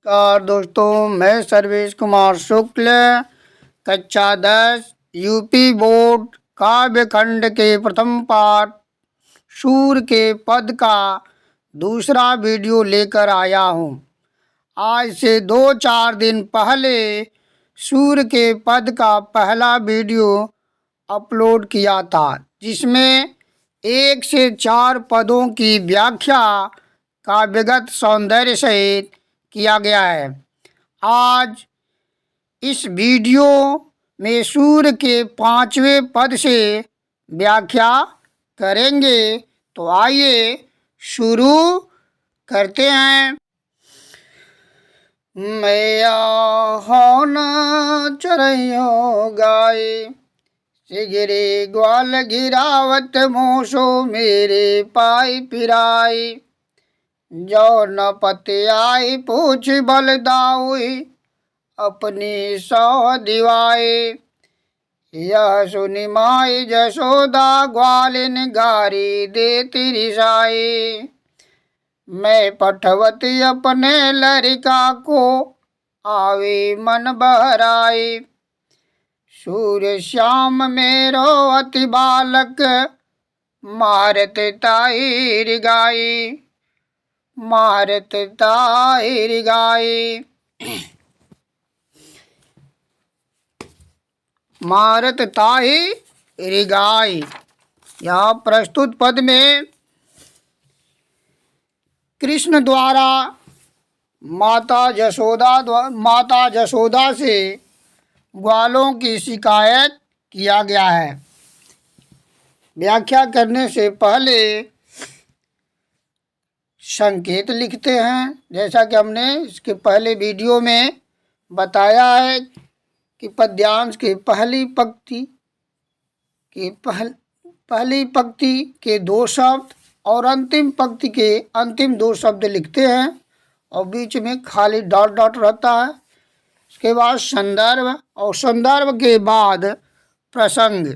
नमस्कार दोस्तों, मैं सर्वेश कुमार शुक्ल कक्षा 10 यूपी बोर्ड काव्य खंड के प्रथम पाठ सूर के पद का दूसरा वीडियो लेकर आया हूँ। आज से 2-4 दिन पहले सूर के पद का पहला वीडियो अपलोड किया था, जिसमें 1 से 4 पदों की व्याख्या काव्यगत सौंदर्य सहित किया गया है। आज इस वीडियो में सूर के 5वें पद से व्याख्या करेंगे। तो आइए शुरू करते हैं। मैया हो न चरैयो गाय, सिगरे ग्वाल गिरावत मोसो मेरे पाई पिराई। जो न पते आई पूछ बल दाउई, अपनी सौ दिवाए। यह सुनि माई जसोदा ग्वालिन गारी देती रिसाई। मैं पठवती अपने लरिका को, आवे मन बहराई। सूर्य श्याम मेरो अति बालक, मारत ताहिर गाई। मारत ताहिर गाई। मारत ताहिर गाई। यहाँ प्रस्तुत पद में कृष्ण द्वारा माता जशोदा से ग्वालों की शिकायत किया गया है। व्याख्या करने से पहले संकेत लिखते हैं, जैसा कि हमने इसके पहले वीडियो में बताया है कि पद्यांश की पहली पंक्ति के 2 शब्द और अंतिम पंक्ति के अंतिम 2 शब्द लिखते हैं और बीच में खाली डॉट डॉट रहता है। इसके बाद संदर्भ और संदर्भ के बाद प्रसंग।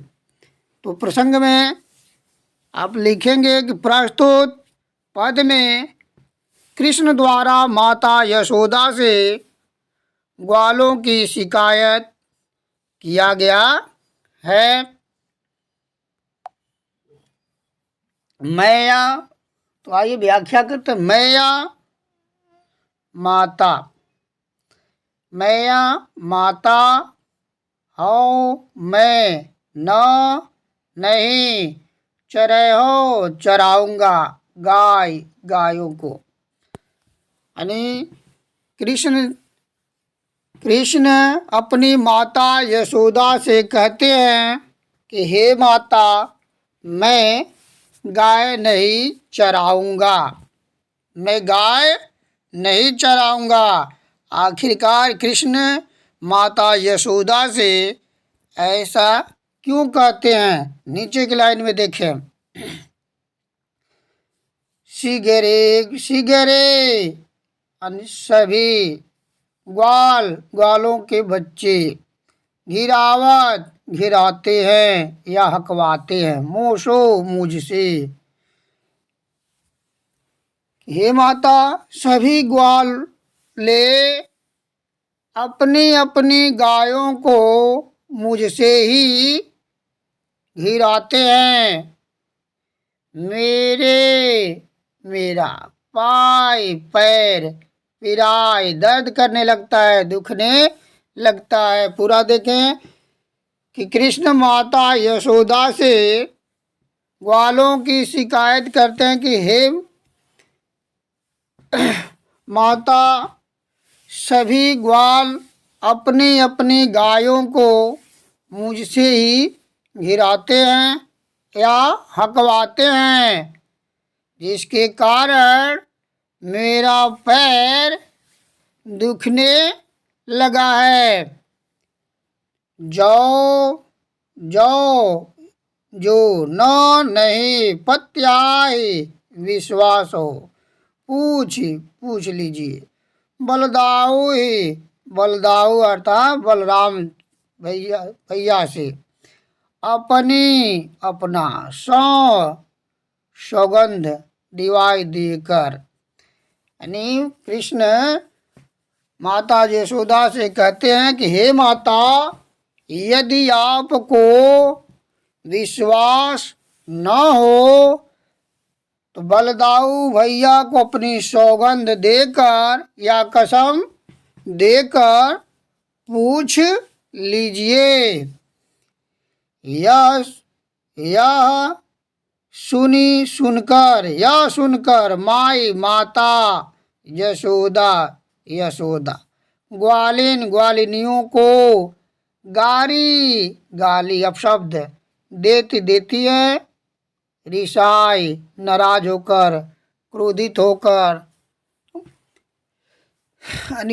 तो प्रसंग में आप लिखेंगे कि प्रस्तुत पद में कृष्ण द्वारा माता यशोदा से ग्वालों की शिकायत किया गया है। मैया, तो आइए व्याख्या करते हैं। मैया माता, मैया माता हो मैं न नहीं, चरहो चराऊंगा गाय गायों को। यानी कृष्ण अपनी माता यशोदा से कहते हैं कि हे माता, मैं गाय नहीं चराऊंगा, मैं गाय नहीं चराऊंगा। आखिरकार कृष्ण माता यशोदा से ऐसा क्यों कहते हैं? नीचे की लाइन में देखें। सिगरे सिगरे सभी ग्वालों के बच्चे, घिरावत घिराते हैं या हकवाते हैं, मोशो मुझसे। हे माता, सभी ग्वाल ले अपनी अपनी गायों को मुझसे ही घिराते हैं। मेरा पाय पैर पिराई, दर्द करने लगता है, दुखने लगता है। पूरा देखें कि कृष्ण माता यशोदा से ग्वालों की शिकायत करते हैं कि हे माता, सभी ग्वाल अपनी अपनी गायों को मुझसे ही घिराते हैं या हकवाते हैं, जिसके कारण मेरा पैर दुखने लगा है। जो न नहीं पत्याय विश्वास हो, पूछ लीजिए। बलदाऊ ही, बलदाऊ अर्थात बलराम भैया से। अपना सौगंध दिवाई देकर, यानी कृष्ण माता यशोदा से कहते हैं कि हे माता, यदि आपको विश्वास न हो तो बलदाऊ भैया को अपनी सौगंध देकर या कसम देकर पूछ लीजिए। यह सुनकर माई माता यशोदा ग्वालिनियों को गाली अपशब्द देती है, रिसाई नाराज होकर, क्रोधित होकर।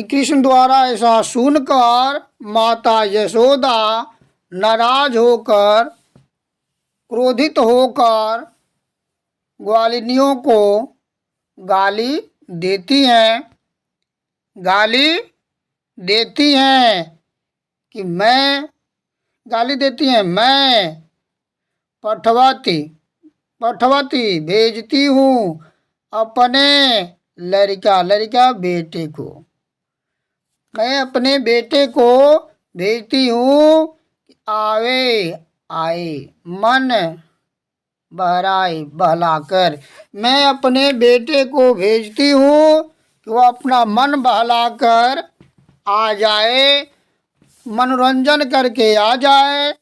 कृष्ण द्वारा ऐसा सुनकर माता यशोदा नाराज होकर, क्रोधित होकर ग्वालिनियों को गाली देती हैं कि मैं पठवती भेजती हूँ अपने लड़का बेटे को। मैं अपने बेटे को भेजती हूँ, आए मन बहलाकर। मैं अपने बेटे को भेजती हूँ कि वो अपना मन बहलाकर आ जाए, मनोरंजन करके आ जाए।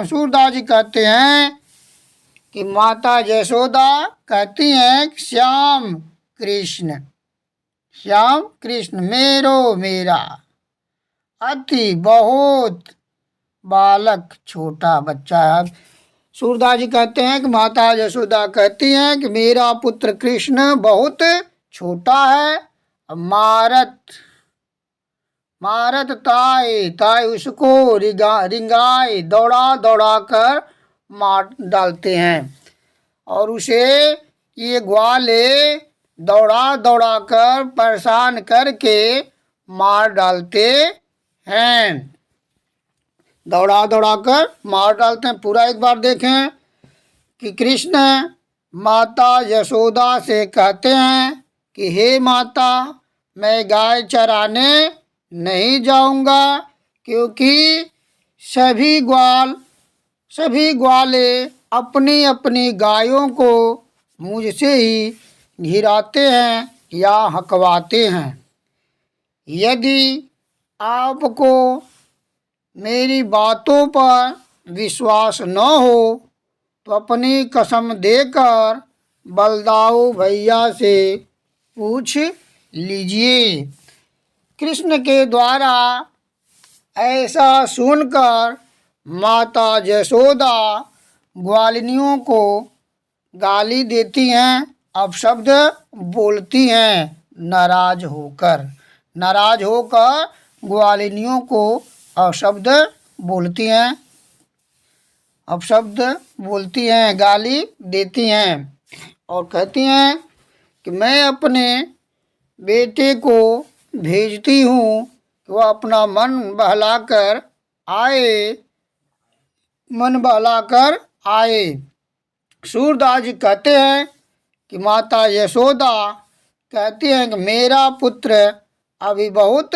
सूरदास जी कहते हैं कि माता यशोदा कहती हैं कि श्याम कृष्ण मेरा अति बहुत बालक छोटा बच्चा है। सूरदास जी कहते हैं कि माता यशोदा कहती हैं कि मेरा पुत्र कृष्ण बहुत छोटा है। मारत ताई उसको रिंगाई दौड़ा कर मार डालते हैं, और उसे ये ग्वाले दौड़ा कर परेशान करके मार डालते हैं। दौड़ा कर मार डालते हैं। पूरा एक बार देखें कि कृष्ण माता यशोदा से कहते हैं कि हे माता, मैं गाय चराने नहीं जाऊंगा, क्योंकि सभी ग्वाले अपनी गायों को मुझसे ही घिराते हैं या हकवाते हैं। यदि आपको मेरी बातों पर विश्वास न हो तो अपनी कसम देकर बलदाऊ भैया से पूछ लीजिए। कृष्ण के द्वारा ऐसा सुनकर माता यशोदा ग्वालिनियों को गाली देती हैं, अपशब्द बोलती हैं, नाराज होकर ग्वालिनियों को अपशब्द बोलती हैं, गाली देती हैं और कहती हैं कि मैं अपने बेटे को भेजती हूँ कि वह अपना मन बहलाकर आए। सूरदास जी कहते हैं कि माता यशोदा कहती हैं कि मेरा पुत्र अभी बहुत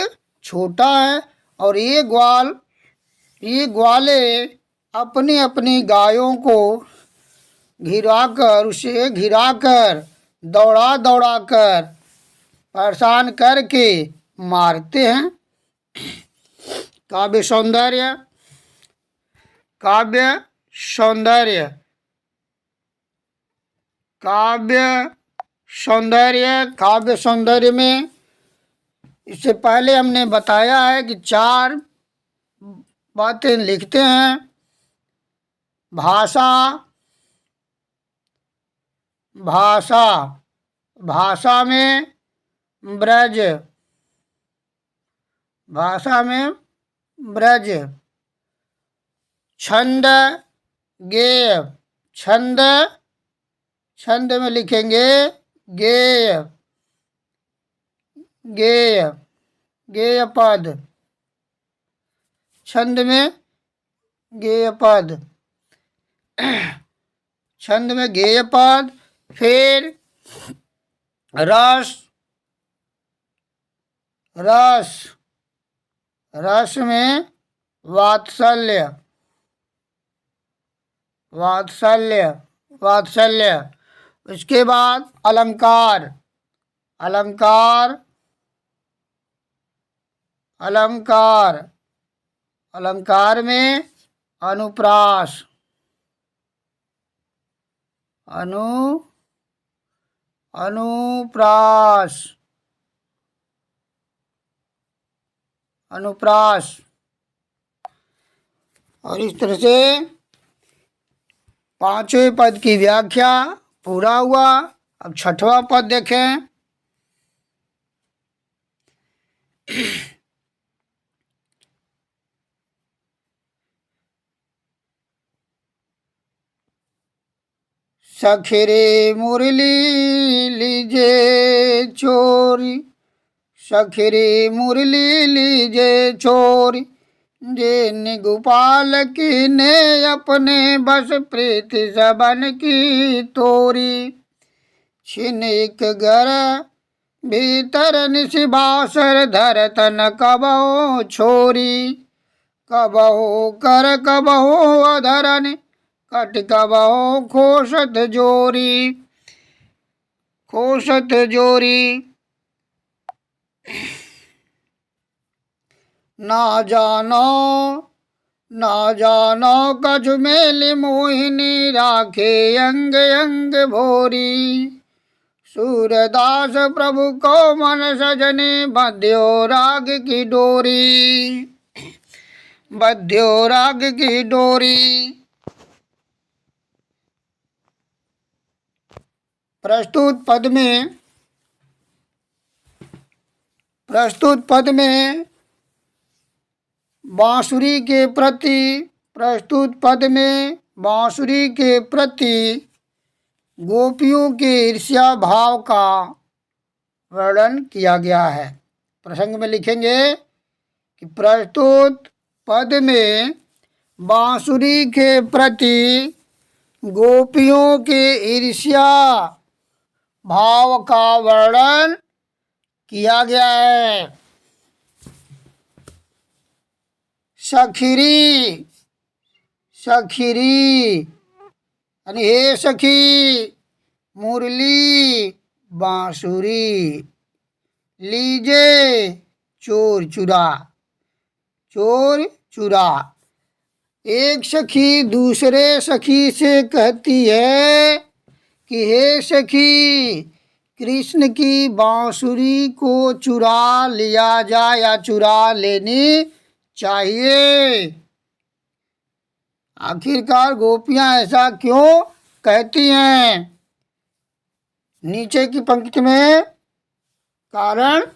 छोटा है, और ये ग्वाले अपनी गायों को घिराकर दौड़ा कर परेशान करके मारते हैं। काव्य सौंदर्य में इससे पहले हमने बताया है कि 4 बातें लिखते हैं। भाषा में ब्रज, छंद गेय, छंद में लिखेंगे गेय पद, छंद में गेय पद। फिर रस रस, रस में वात्सल्य, वात्सल्य, वात्सल्य। उसके बाद अलंकार, अलंकार, अलंकार, अलंकार में अनुप्रास, अनुप्रास, अनुप्रास। और इस तरह से पांचवें पद की व्याख्या पूरा हुआ। अब छठवां पद देखें। सखी रे मुरली लीजे चोरी, सखी रे मुरली लीजे चोरी, जे गोपाल की ने अपने बस प्रीति सबन की तोरी। छिन एक घर भीतर निशिबासर धरत न कबहो छोरी, कबहो कर कबहो अधरन कट कबहो खोसत जोरी, खोसत जोरी। ना जानो, ना जानो कछु मेल मोहिनी राखे अंग अंग भोरी। सूरदास प्रभु को मन सजने बंध्यो राग की डोरी, बंध्यो राग की डोरी। प्रस्तुत पद में बांसुरी के प्रति, प्रस्तुत पद में बांसुरी के प्रति गोपियों के ईर्ष्या भाव का वर्णन किया गया है। प्रसंग में लिखेंगे कि प्रस्तुत पद में बांसुरी के प्रति गोपियों के ईर्ष्या भाव का वर्णन किया गया है। सखीरी, सखीरी यानी हे सखी, मुरली बांसुरी, लीजे चोर चुरा, चोर चुरा। एक सखी दूसरे सखी से कहती है कि हे सखी, कृष्ण की बांसुरी को चुरा लिया जाए या चुरा लेनी चाहिए। आखिरकार गोपियां ऐसा क्यों कहती हैं? नीचे की पंक्ति में कारण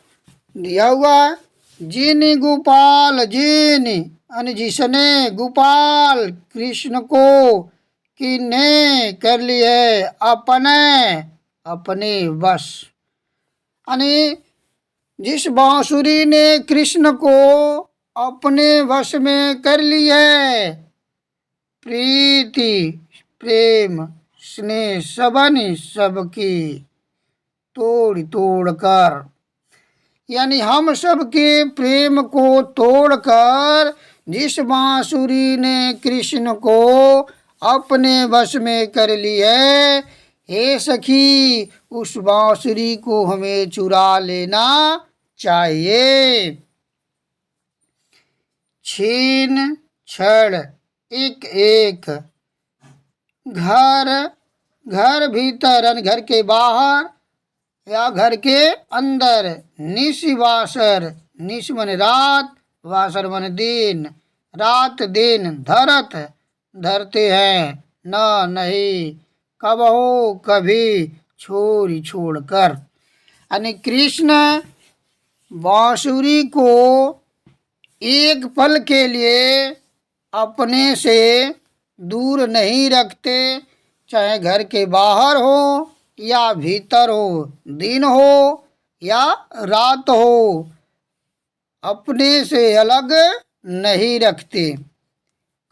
दिया हुआ है। जिन गोपाल, जिन यानी जिसने गोपाल कृष्ण को किन्ने कर ली है अपने, अपने वश, यानी जिस बांसुरी ने कृष्ण को अपने वश में कर ली है, प्रीति प्रेम स्नेह सबनी सबकी तोड़ तोड़ कर, यानी हम सबके प्रेम को तोड़कर जिस बांसुरी ने कृष्ण को अपने वश में कर ली है, हे सखी, उस बांसुरी को हमें चुरा लेना चाहिए। छीन छड़, एक एक, घर, घर भीतर यानी घर के बाहर या घर के अंदर, निशिवासर, निश मन रात, वासर मन दिन, रात दिन, धरत धरते हैं, न नहीं, कबहो कभी, छोड़ छोड़कर, यानी कृष्ण बांसुरी को एक पल के लिए अपने से दूर नहीं रखते, चाहे घर के बाहर हो या भीतर हो, दिन हो या रात हो, अपने से अलग नहीं रखते।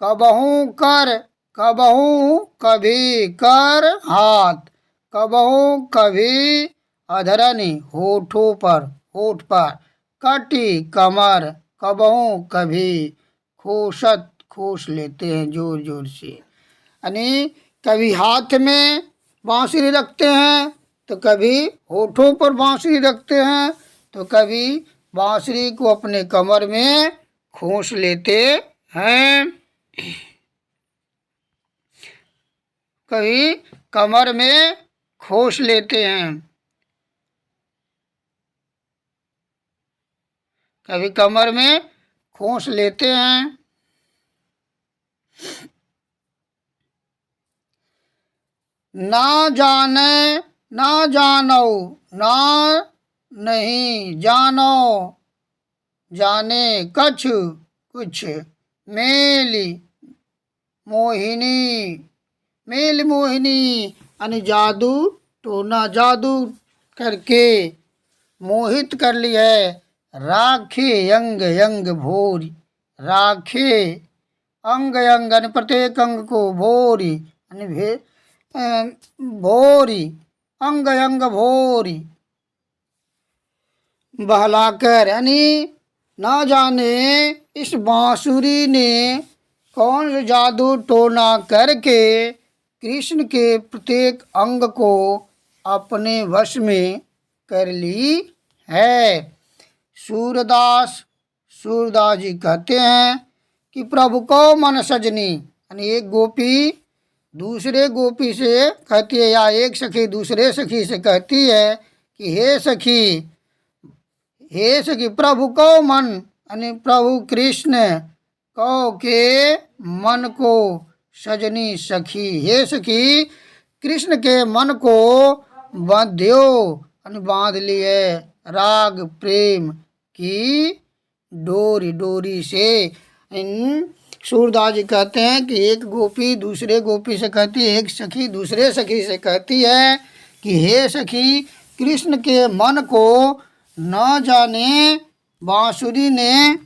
कबहू कर, कबहू कभी कर हाथ, कबहू कभी अधरनी होठों पर, होठ पर, कटी कमर कबहू कभी खोसत खोस लेते हैं जोर जोर से। यानी कभी हाथ में बांसुरी रखते हैं तो कभी होठों पर बांसुरी रखते हैं तो कभी बांसुरी को अपने कमर में खोस लेते हैं, कभी कमर में खोस लेते हैं, कभी कमर में खोस लेते हैं। ना जाने ना जानो ना नहीं जानो जाने कछ कुछ मेली मोहिनी मेल मोहिनी यानी जादू टोना जादू करके मोहित कर लिया है। राखे अंग अंग भोरी राखे अंग अंग यानी प्रत्येक अंग को भोरी यानी भोरी अंग अंग भोरी बहलाकर यानी ना जाने इस बांसुरी ने कौन सा जादू टोना करके कृष्ण के प्रत्येक अंग को अपने वश में कर ली है। सूरदास जी कहते हैं कि प्रभु को मन सजनी यानी एक गोपी दूसरे गोपी से कहती है या एक सखी दूसरे सखी से कहती है कि हे सखी प्रभु को मन यानी प्रभु कृष्ण को के मन को सजनी सखी हे सखी कृष्ण के मन को बांध्यो यानी बांध लिए राग प्रेम की डोरी से। सूरदास जी कहते हैं कि एक गोपी दूसरे गोपी से कहती है, एक सखी दूसरे सखी से कहती है कि हे सखी कृष्ण के मन को न जाने बांसुरी ने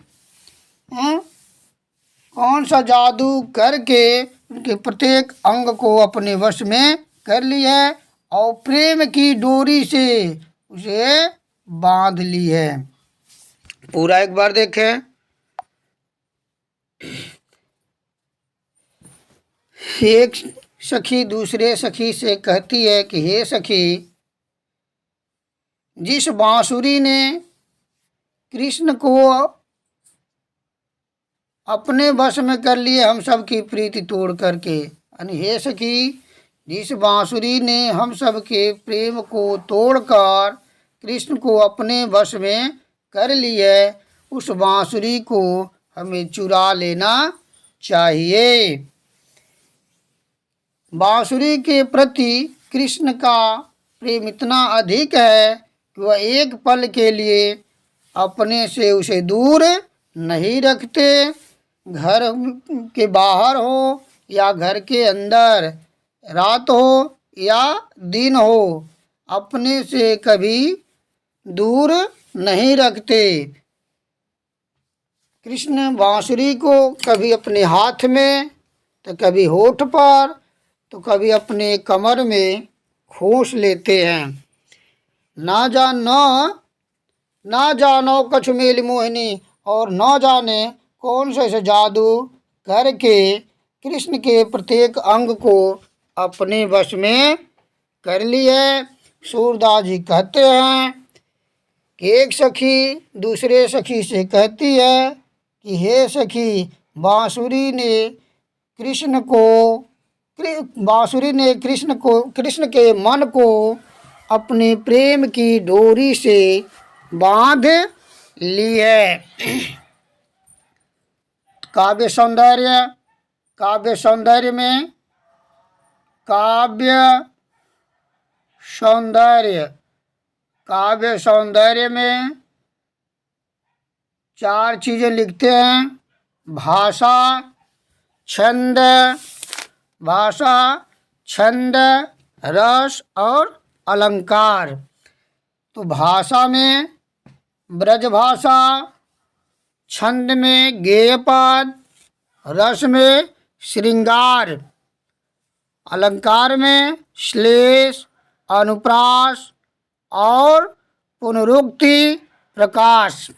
कौन सा जादू करके उनके प्रत्येक अंग को अपने वश में कर लिया है और प्रेम की डोरी से उसे बांध ली है। पूरा एक बार देखें। एक सखी दूसरे सखी से कहती है कि हे सखी जिस बांसुरी ने कृष्ण को अपने वश में कर लिए हम सब की प्रीति तोड़ करके यानी हे सखी जिस बांसुरी ने हम सब के प्रेम को तोड़कर कृष्ण को अपने वश में कर लिए उस बांसुरी को हमें चुरा लेना चाहिए। बांसुरी के प्रति कृष्ण का प्रेम इतना अधिक है कि वह एक पल के लिए अपने से उसे दूर नहीं रखते। घर के बाहर हो या घर के अंदर, रात हो या दिन हो, अपने से कभी दूर नहीं रखते। कृष्ण बांसुरी को कभी अपने हाथ में तो कभी होठ पर तो कभी अपने कमर में खोस लेते हैं। ना जानो कछु मेली मोहिनी और न जाने कौन सा ऐसा जादू करके कृष्ण के प्रत्येक अंग को अपने वश में कर लिए। सूरदास जी कहते हैं कि एक सखी दूसरे सखी से कहती है कि हे सखी बांसुरी ने कृष्ण के मन को अपने प्रेम की डोरी से बांध ली है। काव्य सौंदर्य में चार चीज़ें लिखते हैं। भाषा छंद रस और अलंकार। तो भाषा में ब्रज भाषा, छंद में गेयपद, रस में श्रृंगार, अलंकार में श्लेष, अनुप्रास और पुनरुक्ति प्रकाश।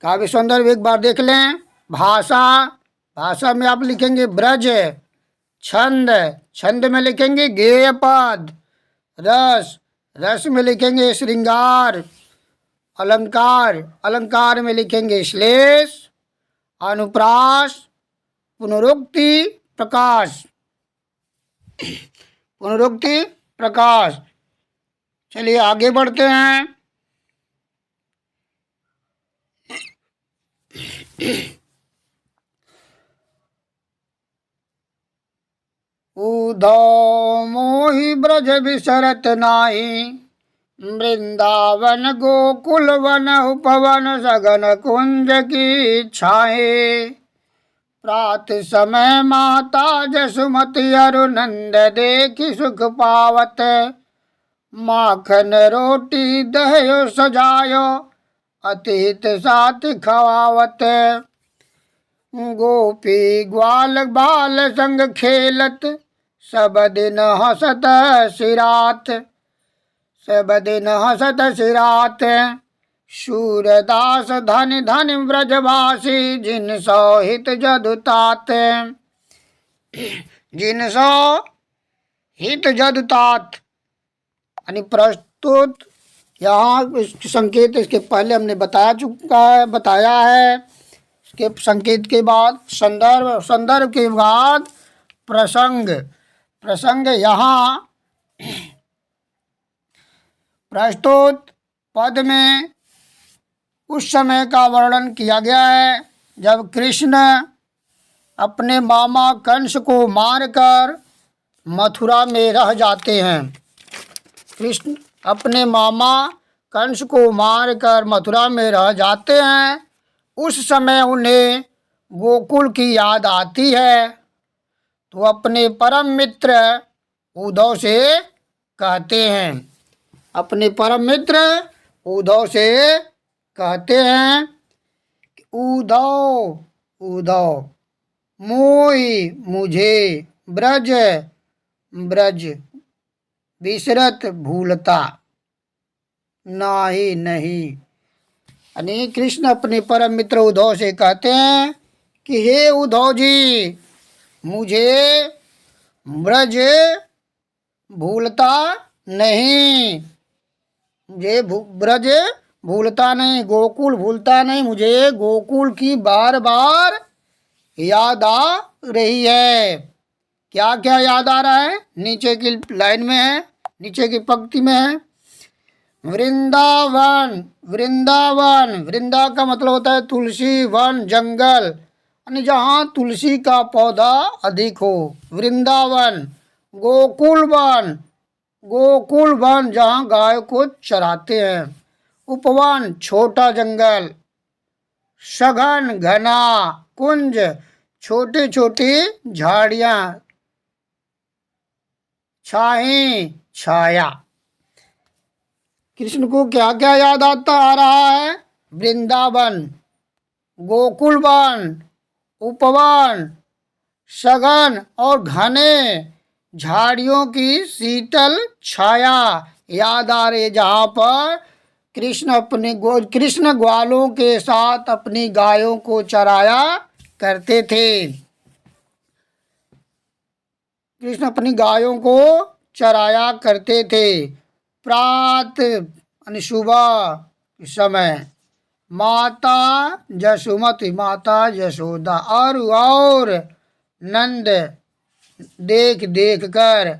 काव्य सौंदर्य एक बार देख लें। भाषा, भाषा में आप लिखेंगे ब्रज। छंद, छंद में लिखेंगे गेय पद। रस, रस में लिखेंगे श्रृंगार। अलंकार, अलंकार में लिखेंगे श्लेष। अनुप्रास, पुनरुक्ति, प्रकाश, पुनरुक्ति, प्रकाश। चलिए आगे बढ़ते हैं। उधो मोहि ब्रज बिसरत नाही, वृंदावन गोकुल वन उपवन सघन कुंज की छाए। प्रात समय माता जसुमति अरु नंद देखि सुख पावत, माखन रोटी दह्यो सजायो अतिहित साथ खवावत। गोपी ग्वाल बाल संग खेलत, सब दिन हसत सिरात, सब दिन हसत सिरात। सूरदास धन धन ब्रजवासी, जिन सो हित जदुतात, जिन सो हित जदुतात। यानी प्रस्तुत यहाँ संकेत इसके पहले हमने बताया है। इसके संकेत के बाद संदर्भ, संदर्भ के बाद प्रसंग, प्रसंग यहाँ प्रस्तुत पद में उस समय का वर्णन किया गया है जब कृष्ण अपने मामा कंस को मारकर मथुरा में रह जाते हैं। कृष्ण अपने मामा कंस को मारकर मथुरा में रह जाते हैं। उस समय उन्हें गोकुल की याद आती है, तो अपने परम मित्र उद्धव से कहते हैं, अपने परम मित्र उद्धव से कहते हैं, उद्धव, उद्धव मोहि मुझे ब्रज, ब्रज बिसरत भूलता नाही नहीं। यानी कृष्ण अपने परम मित्र उद्धव से कहते हैं कि हे उद्धव जी, मुझे ब्रज भूलता नहीं, मुझे ब्रज भूलता नहीं, गोकुल भूलता नहीं, मुझे गोकुल की बार बार याद आ रही है। क्या क्या याद आ रहा है? नीचे की लाइन में है, नीचे की पंक्ति में है। वृंदावन, वृंदावन, वृंदा का मतलब होता है तुलसी वन, जंगल, यानी जहाँ तुलसी का पौधा अधिक हो, वृंदावन। गोकुल वन, गोकुल वन जहाँ गाय को चराते हैं। उपवन, छोटा जंगल। सघन, घना। कुंज, छोटी छोटी झाड़ियाँ। छाई, छाया। कृष्ण को क्या क्या याद आता आ रहा है? वृंदावन, गोकुल वन, उपवन, सघन और घने झाड़ियों की शीतल छाया याद आ रही, जहाँ पर कृष्ण ग्वालों के साथ अपनी गायों को चराया करते थे। कृष्ण अपनी गायों को चराया करते थे। प्रात यानी सुबह समय, माता जसुमति, माता यशोदा और नंद देख देख कर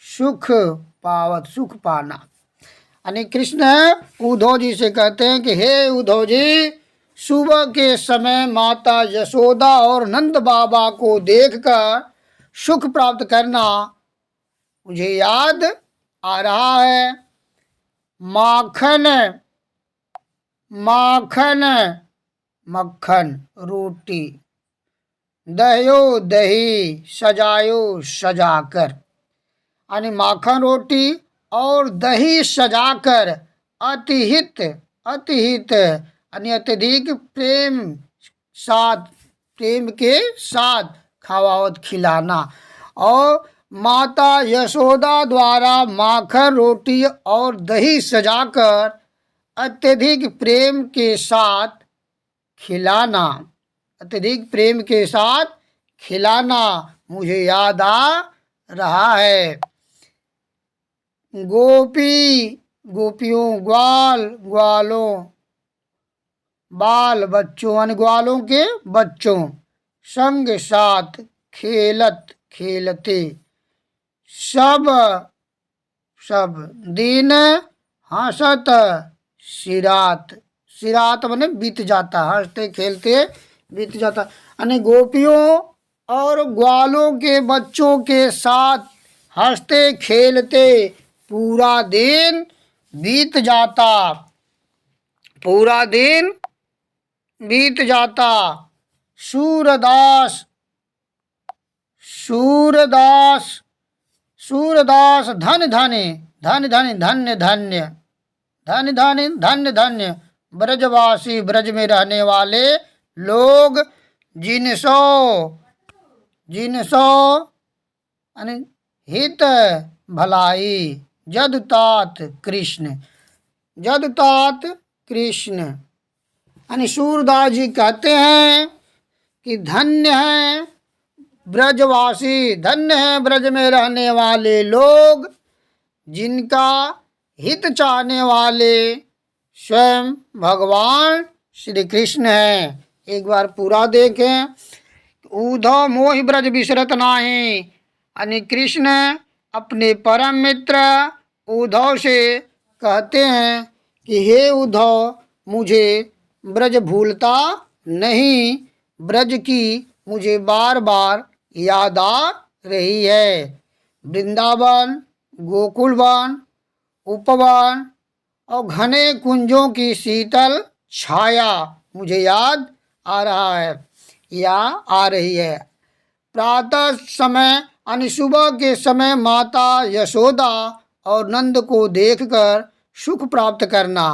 सुख पावत, सुख पाना। यानी कृष्ण उद्धव जी से कहते हैं कि हे उद्धव जी, सुबह के समय माता यशोदा और नंद बाबा को देखकर सुख प्राप्त करना मुझे याद आ रहा है। माखन, माखन, मक्खन रोटी। दह्यो दही, सजायो सजाकर, यानी माखन रोटी और दही सजाकर अतिहित, अतिहित यानी अत्यधिक प्रेम साथ, प्रेम के साथ खवावत, खिलाना। और माता यशोदा द्वारा माखन रोटी और दही सजाकर अत्यधिक प्रेम के साथ खिलाना, अत्यधिक प्रेम के साथ खिलाना मुझे याद आ रहा है। गोपी, गोपियों, ग्वाल, ग्वालों, बाल, बच्चों यानी ग्वालों के बच्चों, संग साथ, खेलत, खेलते, सब, सब, दिन, हंसत, सिरात, सिरात माने बीत जाता, हंसते खेलते बीत जाता, यानी गोपियों और ग्वालों के बच्चों के साथ हंसते खेलते पूरा दिन बीत जाता, पूरा दिन बीत जाता। सूरदास, सूरदास, सूरदास, धन धन, धन धन, धन्य धन्य, धन धन, धन्य धन्य, ब्रजवासी, ब्रज में रहने वाले लोग, जिनसो, जिनसो यानी हित भलाई, जदतात कृष्ण, जदतात कृष्ण, यानी सूरदास जी कहते हैं कि धन्य है ब्रजवासी, धन्य है ब्रज में रहने वाले लोग, जिनका हित चाहने वाले स्वयं भगवान श्री कृष्ण हैं। एक बार पूरा देखें। उद्धव मोहि ब्रज बिसरत नाही, यानी कृष्ण अपने परम मित्र उद्धव से कहते हैं कि हे उद्धव, मुझे ब्रज भूलता नहीं, ब्रज की मुझे बार बार याद आ रही है। वृंदावन, गोकुल वन, उपवन और घने कुंजों की शीतल छाया मुझे याद आ रहा है या आ रही है। प्रातः समय यानी सुबह के समय माता यशोदा और नंद को देखकर सुख प्राप्त करना।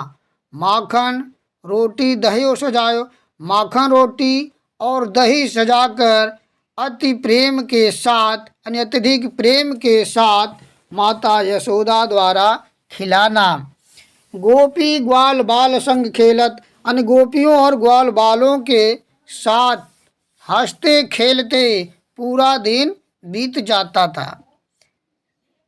माखन रोटी दही और सजायो, माखन रोटी और दही सजाकर अति प्रेम के साथ यानी अत्यधिक प्रेम के साथ माता यशोदा द्वारा खिलाना। गोपी ग्वाल बाल संग खेलत, अन्य गोपियों और ग्वाल बालों के साथ हंसते खेलते पूरा दिन बीत जाता था।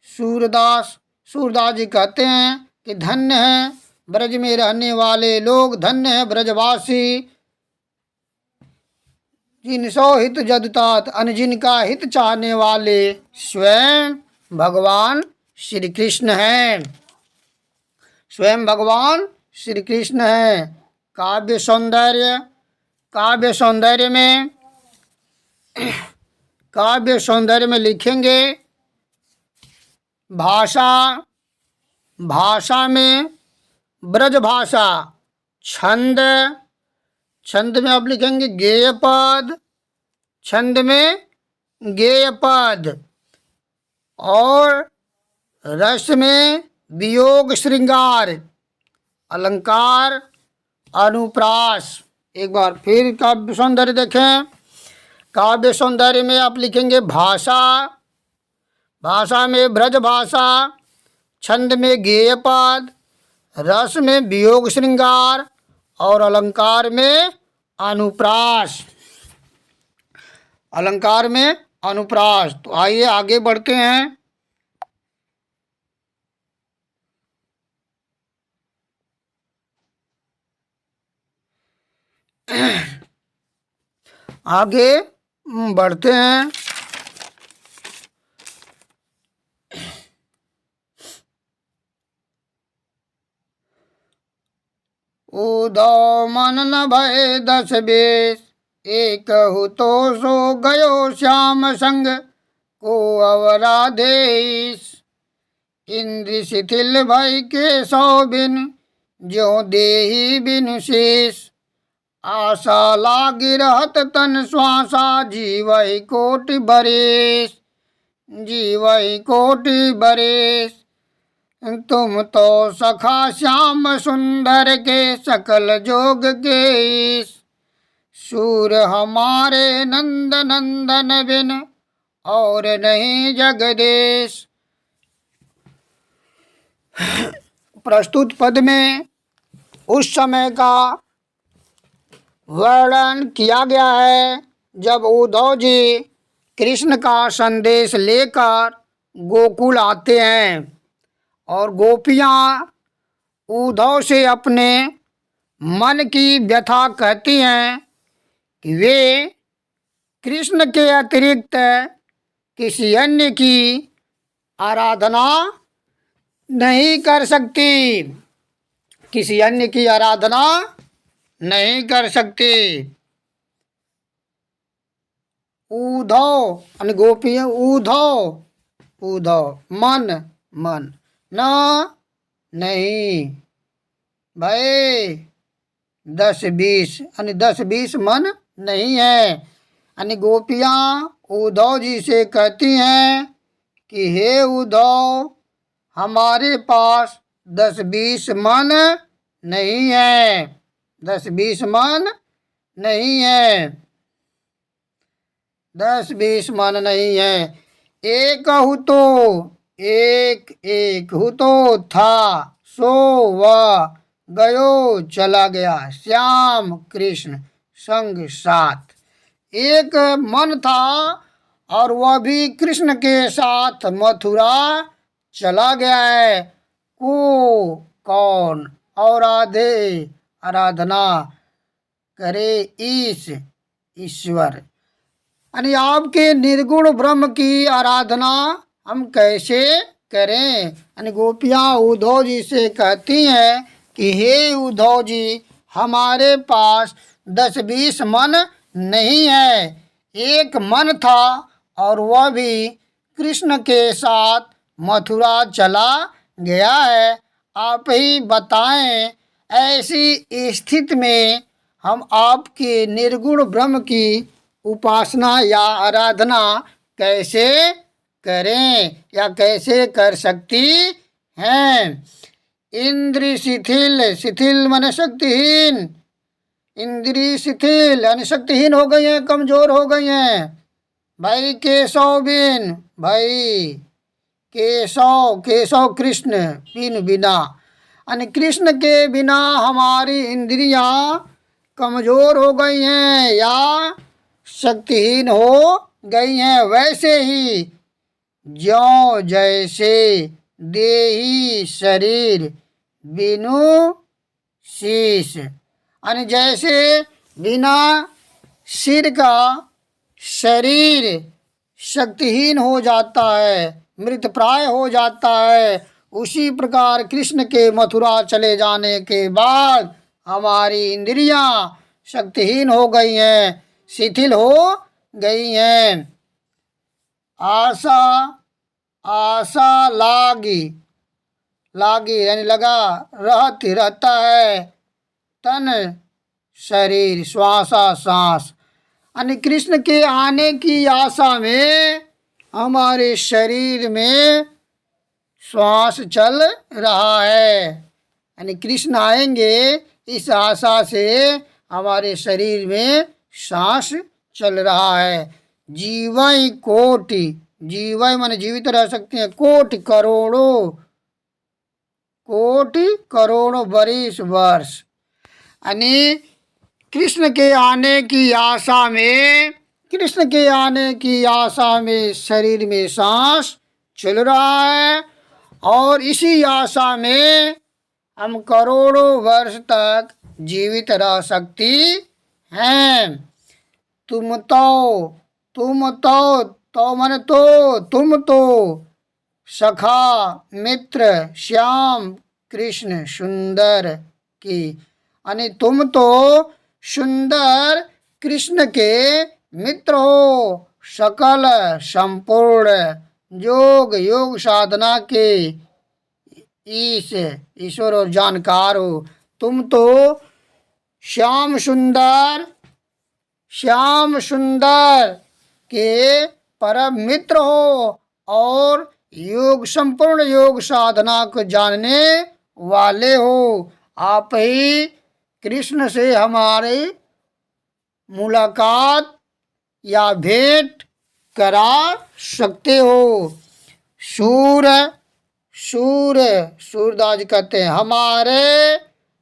सूरदास, सूरदास जी कहते हैं कि धन्य है ब्रज में रहने वाले लोग, धन्य है ब्रजवासी, जिनसो हित जदतात, अन्य जिनका हित चाहने वाले स्वयं भगवान श्री कृष्ण हैं, स्वयं भगवान श्री कृष्ण हैं। काव्य सौंदर्य, काव्य सौंदर्य में, काव्य सौंदर्य में लिखेंगे भाषा, भाषा में ब्रज भाषा, छंद, छंद में आप लिखेंगे गेय पद, छंद में गेय पद, और रस में वियोग श्रृंगार, अलंकार, अनुप्रास। एक बार फिर काव्य सौंदर्य देखें। काव्य सौंदर्य में आप लिखेंगे भाषा, भाषा में ब्रज भाषा, छंद में गेय पद, रस में वियोग श्रृंगार और अलंकार में अनुप्रास, अलंकार में अनुप्रास। तो आइए आगे बढ़ते हैं। आगे बढ़ते हैं। उद्धव मन न भय दस बेश, एक हु तो सो गयो श्याम संग को अवराधेश। इंद्र शिथिल भय के सौ बिन, ज्यों देही बिनु शेष। आशा लागी रहत तन श्वासा, जीवहि कोटि बरेश, जीवहि कोटि बरेश। तुम तो सखा श्याम सुंदर के, सकल जोग के ईश। सूर हमारे नंद नंदन बिन, और नहीं जगदेश। प्रस्तुत पद में उस समय का वर्णन किया गया है। जब उद्धव जी कृष्ण का संदेश लेकर गोकुल आते हैं और गोपियाँ उद्धव से अपने मन की व्यथा कहती हैं कि वे कृष्ण के अतिरिक्त किसी अन्य की आराधना नहीं कर सकती, किसी अन्य की आराधना नहीं कर सकती। उद्धव यानी गोपी उद्धव उद्धव मन मन न नहीं भाई 10-20 यानी 10-20 मन नहीं है। यानी गोपियाँ उद्धव जी से कहती हैं कि हे उद्धव, हमारे पास 10-20 मन नहीं है, 10-20 मन नहीं है, 10-20 मन नहीं है। एक हु तो था सो वह गयो चला गया श्याम कृष्ण संग साथ। एक मन था और वह भी कृष्ण के साथ मथुरा चला गया है। को कौन और आधे आराधना करे ईश ईश्वर, यानी आपके निर्गुण ब्रह्म की आराधना हम कैसे करें। यानी गोपियाँ उद्धव जी से कहती हैं कि हे उद्धव जी, हमारे पास 10-20 मन नहीं है। एक मन था और वह भी कृष्ण के साथ मथुरा चला गया है। आप ही बताएं, ऐसी स्थिति में हम आपके निर्गुण ब्रह्म की उपासना या आराधना कैसे करें या कैसे कर सकती हैं। इंद्रिय शिथिल, शिथिल माने शक्तिहीन, इंद्रिय शिथिल यानी शक्तिहीन हो गई हैं, कमजोर हो गई हैं। भाई केशव बिन, भाई केशव केशव कृष्ण बिन बिना, यानी कृष्ण के बिना हमारी इंद्रियां कमजोर हो गई हैं या शक्तिहीन हो गई हैं। वैसे ही ज्यों जैसे देही शरीर बिनु शीश, यानी जैसे बिना सिर का शरीर शक्तिहीन हो जाता है, मृत प्राय हो जाता है, उसी प्रकार कृष्ण के मथुरा चले जाने के बाद हमारी इंद्रियां शक्तिहीन हो गई हैं, शिथिल हो गई हैं। आशा आशा लागी, लागी यानी लगा रहता है, तन शरीर श्वासा सांस, यानी कृष्ण के आने की आशा में हमारे शरीर में श्वास चल रहा है। यानी कृष्ण आएंगे इस आशा से हमारे शरीर में सांस चल रहा है। जीवई कोटि, जीवई माने जीवित रह सकते हैं, कोटि करोड़ों बरिस वर्ष, यानी कृष्ण के आने की आशा में, कृष्ण के आने की आशा में शरीर में सांस चल रहा है और इसी आशा में हम करोड़ों वर्ष तक जीवित रह सकती हैं। तुम तो माने तो, तुम तो सखा मित्र श्याम कृष्ण सुंदर की, यानी तुम तो सुंदर कृष्ण के मित्र हो, सकल संपूर्ण योग साधना के ईश्वर और जानकार हो। तुम तो श्याम सुंदर के परम मित्र हो और संपूर्ण योग साधना को जानने वाले हो। आप ही कृष्ण से हमारी मुलाकात या भेंट करा सकते हो। सूरदास कहते हैं, हमारे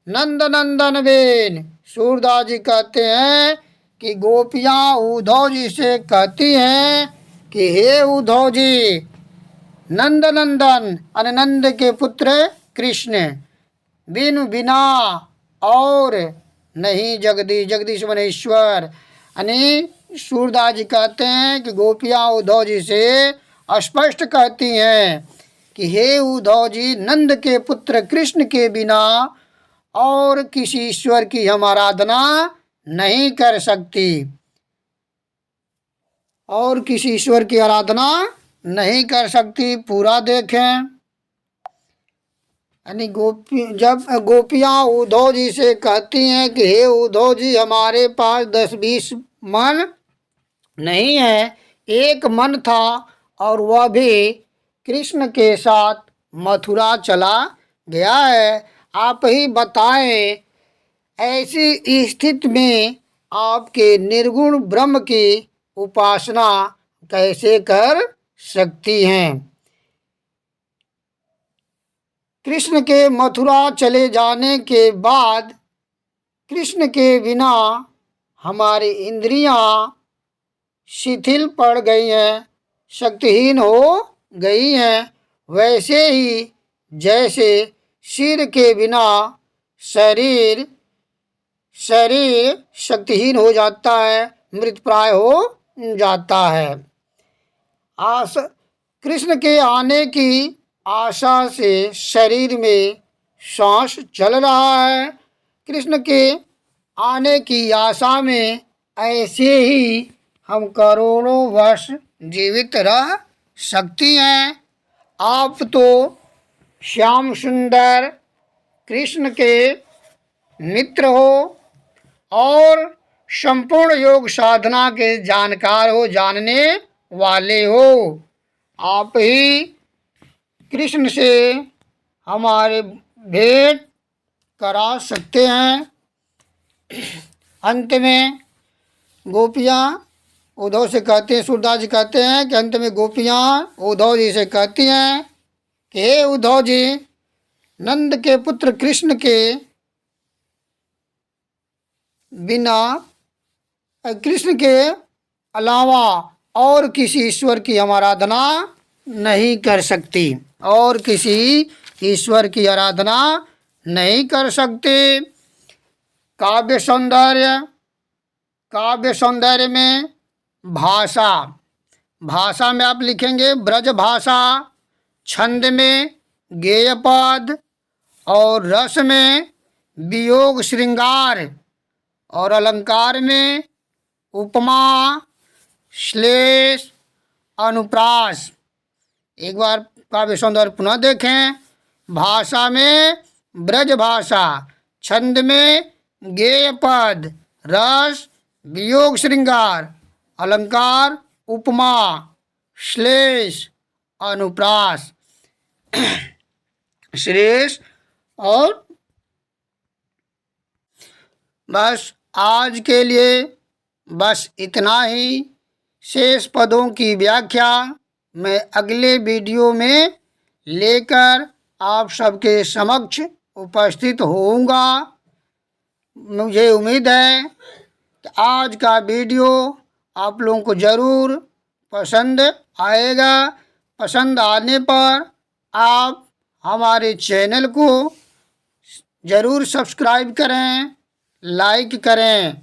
नंदन बेन सूरदास जी कहते हैं कि गोपियाँ उद्धव जी से कहती हैं कि हे उद्धव जी, नंद नंदन अननंद के पुत्र कृष्ण, बिना और नहीं जगदीश, जगदीश मने ईश्वर। यानी सूरदास जी कहते हैं कि गोपियाँ उद्धव जी से स्पष्ट कहती हैं कि हे उद्धव जी, नंद के पुत्र कृष्ण के बिना और किसी ईश्वर की हम आराधना नहीं कर सकती, और किसी ईश्वर की आराधना नहीं कर सकती। पूरा देखें, यानी जब गोपियाँ उद्धव जी से कहती हैं कि हे उद्धव जी, हमारे पास 10-20 मन नहीं है, एक मन था और वह भी कृष्ण के साथ मथुरा चला गया है। आप ही बताएं, ऐसी स्थिति में आपके निर्गुण ब्रह्म की उपासना कैसे कर सकती हैं। कृष्ण के मथुरा चले जाने के बाद कृष्ण के बिना हमारी इंद्रियां शिथिल पड़ गई हैं, शक्तिहीन हो गई हैं। वैसे ही जैसे सिर के बिना शरीर शक्तिहीन हो जाता है, मृतप्राय हो जाता है। कृष्ण के आने की आशा से शरीर में सांस चल रहा है। कृष्ण के आने की आशा में ऐसे ही हम करोड़ों वर्ष जीवित रह सकती हैं। आप तो श्याम सुंदर कृष्ण के मित्र हो और संपूर्ण योग साधना के जानकार हो, जानने वाले हो। आप ही कृष्ण से हमारे भेंट करा सकते हैं। अंत में गोपियाँ उद्धव से कहते हैं, सूरदास जी कहते हैं कि अंत में गोपियाँ उद्धव जी से कहती हैं कि हे उद्धव जी, नंद के पुत्र कृष्ण के बिना, कृष्ण के अलावा और किसी ईश्वर की हम आराधना नहीं कर सकती, और किसी ईश्वर की आराधना नहीं कर सकते। काव्य सौंदर्य में भाषा में आप लिखेंगे ब्रज भाषा, छंद में गेय पद, और रस में वियोग श्रृंगार, और अलंकार में उपमा, श्लेष, अनुप्रास। एक बार काव्य सौंदर्य पुनः देखें। भाषा में ब्रज भाषा, छंद में गेय पद, रस वियोग श्रृंगार, अलंकार उपमा, श्लेष, अनुप्रास, श्रेष्ठ। और बस आज के लिए बस इतना ही। शेष पदों की व्याख्या मैं अगले वीडियो में लेकर आप सबके समक्ष उपस्थित होऊंगा। मुझे उम्मीद है कि आज का वीडियो आप लोगों को ज़रूर पसंद आएगा। पसंद आने पर आप हमारे चैनल को ज़रूर सब्सक्राइब करें, लाइक करें।